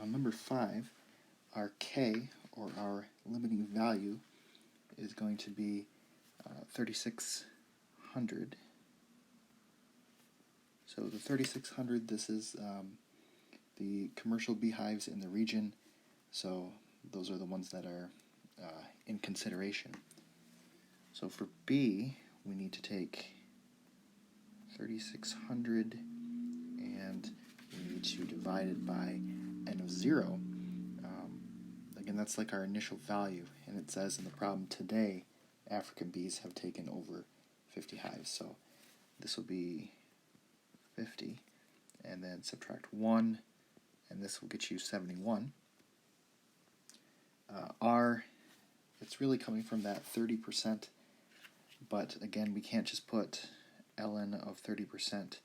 On number 5, our k, or our limiting value, is going to be 3,600. So the 3,600, this is the commercial beehives in the region, so those are the ones that are in consideration. So for B, we need to take 3,600 and we need to divide it by n of 0. Again, that's like our initial value, and it says in the problem today, African bees have taken over 50 hives. So this will be 50, and then subtract 1, and this will get you 71. R, it's really coming from that 30%, but again, we can't just put ln of 30%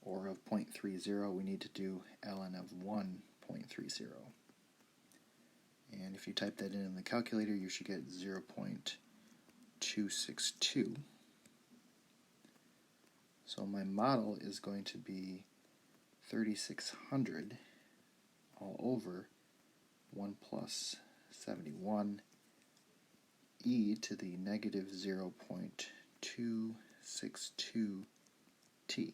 or of 0.30. We need to do ln of 1.30. And if you type that in the calculator, you should get 0.262. So my model is going to be 3,600 all over 1 plus 71 e to the negative 0.262 t.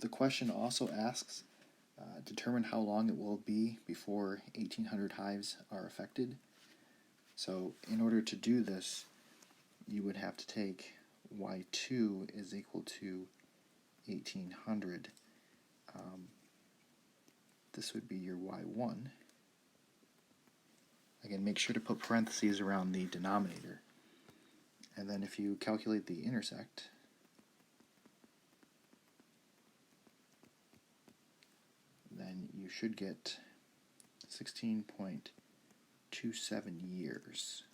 The question also asks, determine how long it will be before 1,800 hives are affected. So in order to do this, you would have to take y2 is equal to 1,800. This would be your y1. Again, make sure to put parentheses around the denominator. And then if you calculate the intersect, then you should get 16.27 years.